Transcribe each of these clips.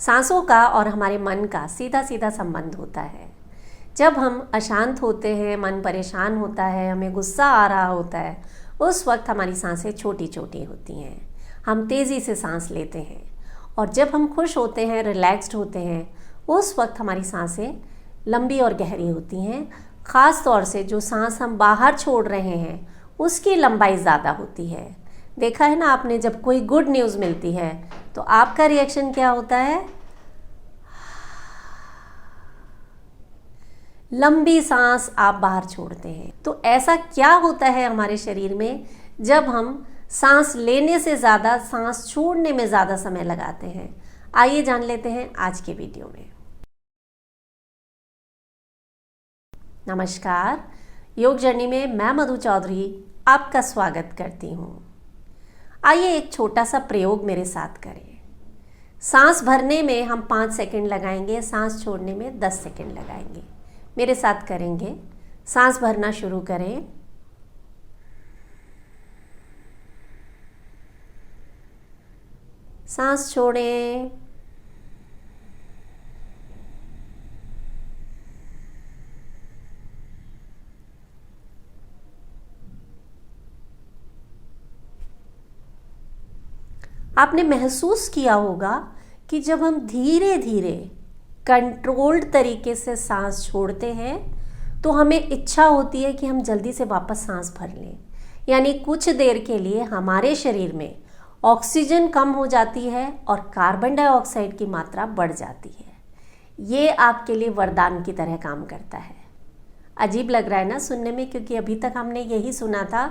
सांसों का और हमारे मन का सीधा सीधा संबंध होता है। जब हम अशांत होते हैं, मन परेशान होता है, हमें गुस्सा आ रहा होता है, उस वक्त हमारी सांसें छोटी छोटी होती हैं। हम तेज़ी से सांस लेते हैं। और जब हम खुश होते हैं, रिलैक्स्ड होते हैं, उस वक्त हमारी सांसें लंबी और गहरी होती हैं। ख़ास तौर से जो सांस हम बाहर छोड़ रहे हैं उसकी लंबाई ज़्यादा होती है। देखा है ना आपने, जब कोई गुड न्यूज़ मिलती है तो आपका रिएक्शन क्या होता है? लंबी सांस आप बाहर छोड़ते हैं। तो ऐसा क्या होता है हमारे शरीर में जब हम सांस लेने से ज़्यादा सांस छोड़ने में ज़्यादा समय लगाते हैं? आइए जान लेते हैं आज के वीडियो में। नमस्कार, योग जर्नी में मैं मधु चौधरी आपका स्वागत करती हूँ। आइए एक छोटा सा प्रयोग मेरे साथ करें। सांस भरने में हम 5 सेकंड लगाएंगे, सांस छोड़ने में 10 सेकंड लगाएंगे। मेरे साथ करेंगे। सांस भरना शुरू करें। सांस छोड़ें। आपने महसूस किया होगा कि जब हम धीरे धीरे कंट्रोल्ड तरीके से सांस छोड़ते हैं तो हमें इच्छा होती है कि हम जल्दी से वापस सांस भर लें। यानी कुछ देर के लिए हमारे शरीर में ऑक्सीजन कम हो जाती है और कार्बन डाइऑक्साइड की मात्रा बढ़ जाती है। ये आपके लिए वरदान की तरह काम करता है। अजीब लग रहा है ना सुनने में, क्योंकि अभी तक हमने यही सुना था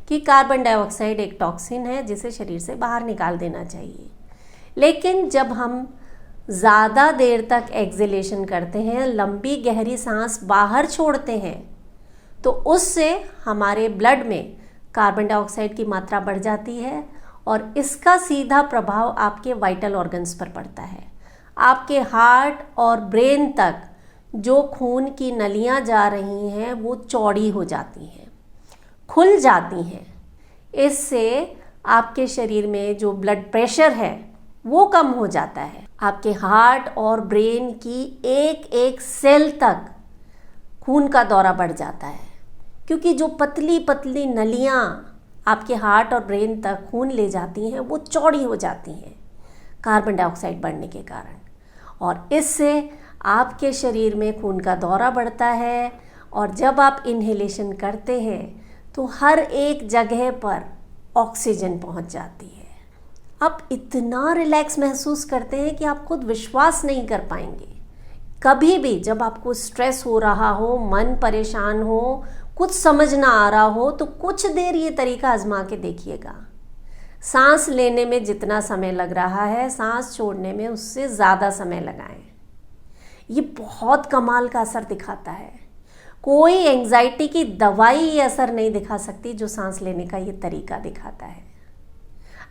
कि कार्बन डाइऑक्साइड एक टॉक्सिन है जिसे शरीर से बाहर निकाल देना चाहिए। लेकिन जब हम ज़्यादा देर तक एक्सहेलेशन करते हैं, लंबी गहरी सांस बाहर छोड़ते हैं, तो उससे हमारे ब्लड में कार्बन डाइऑक्साइड की मात्रा बढ़ जाती है और इसका सीधा प्रभाव आपके वाइटल ऑर्गन्स पर पड़ता है। आपके हार्ट और ब्रेन तक जो खून की नलियाँ जा रही हैं वो चौड़ी हो जाती हैं, खुल जाती हैं। इससे आपके शरीर में जो ब्लड प्रेशर है वो कम हो जाता है। आपके हार्ट और ब्रेन की एक एक सेल तक खून का दौरा बढ़ जाता है, क्योंकि जो पतली पतली नलियाँ आपके हार्ट और ब्रेन तक खून ले जाती हैं वो चौड़ी हो जाती हैं कार्बन डाइऑक्साइड बढ़ने के कारण। और इससे आपके शरीर में खून का दौरा बढ़ता है और जब आप इन्हेलेशन करते हैं तो हर एक जगह पर ऑक्सीजन पहुंच जाती है। आप इतना रिलैक्स महसूस करते हैं कि आप खुद विश्वास नहीं कर पाएंगे। कभी भी जब आपको स्ट्रेस हो रहा हो, मन परेशान हो, कुछ समझ ना आ रहा हो, तो कुछ देर ये तरीका आजमा के देखिएगा। सांस लेने में जितना समय लग रहा है, सांस छोड़ने में उससे ज़्यादा समय लगाएं। ये बहुत कमाल का असर दिखाता है। कोई एंजाइटी की दवाई ये असर नहीं दिखा सकती जो सांस लेने का ये तरीका दिखाता है।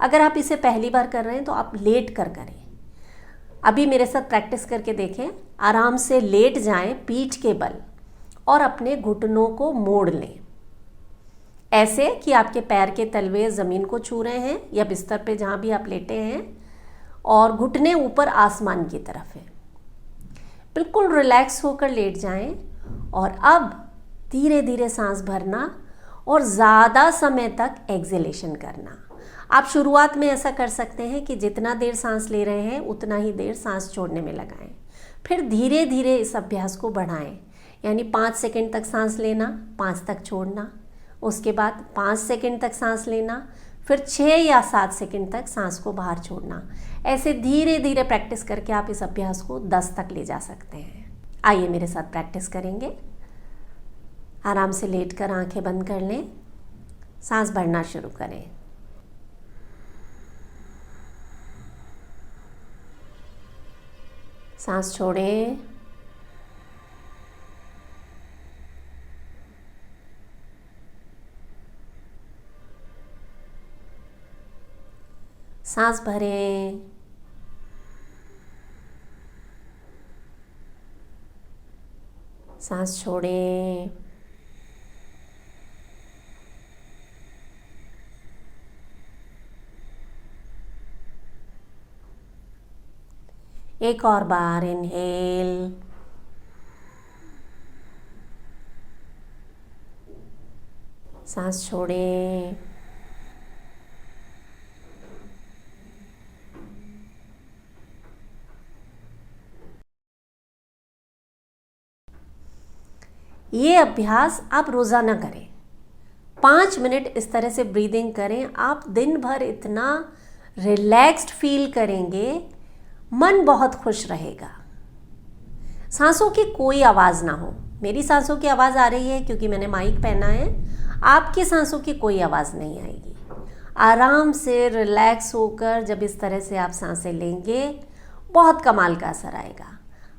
अगर आप इसे पहली बार कर रहे हैं तो आप लेट कर करें। अभी मेरे साथ प्रैक्टिस करके देखें। आराम से लेट जाएं पीठ के बल और अपने घुटनों को मोड़ लें, ऐसे कि आपके पैर के तलवे ज़मीन को छू रहे हैं या बिस्तर पे जहाँ भी आप लेटे हैं, और घुटने ऊपर आसमान की तरफ है। बिल्कुल रिलैक्स होकर लेट जाएं और अब धीरे धीरे सांस भरना और ज़्यादा समय तक एक्सहेलेशन करना। आप शुरुआत में ऐसा कर सकते हैं कि जितना देर सांस ले रहे हैं उतना ही देर सांस छोड़ने में लगाएं। फिर धीरे धीरे इस अभ्यास को बढ़ाएं। यानी 5 सेकंड तक सांस लेना, 5 तक छोड़ना, उसके बाद 5 सेकंड तक सांस लेना, फिर 6 या 7 सेकंड तक सांस को बाहर छोड़ना। ऐसे धीरे धीरे प्रैक्टिस करके आप इस अभ्यास को 10 तक ले जा सकते हैं। आइए मेरे साथ प्रैक्टिस करेंगे। आराम से लेटकर आंखें बंद कर लें। सांस भरना शुरू करें। सांस छोड़ें। सांस भरें। सांस छोड़ें। एक और बार इनहेल, सांस छोड़ें, ये अभ्यास आप रोज़ाना करें। 5 मिनट इस तरह से ब्रीदिंग करें, आप दिन भर इतना रिलैक्स्ड फील करेंगे, मन बहुत खुश रहेगा। सांसों की कोई आवाज़ ना हो। मेरी सांसों की आवाज़ आ रही है क्योंकि मैंने माइक पहना है, आपकी सांसों की कोई आवाज़ नहीं आएगी। आराम से रिलैक्स होकर जब इस तरह से आप सांसें लेंगे, बहुत कमाल का असर आएगा।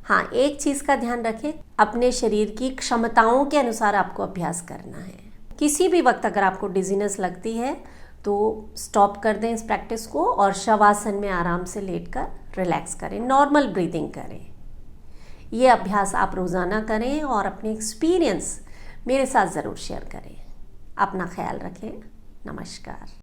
हाँ, एक चीज़ का ध्यान रखें, अपने शरीर की क्षमताओं के अनुसार आपको अभ्यास करना है। किसी भी वक्त अगर आपको डिजीनेस लगती है तो स्टॉप कर दें इस प्रैक्टिस को और शवासन में आराम से लेटकर रिलैक्स करें, नॉर्मल ब्रीदिंग करें। ये अभ्यास आप रोज़ाना करें और अपने एक्सपीरियंस मेरे साथ ज़रूर शेयर करें। अपना ख्याल रखें। नमस्कार।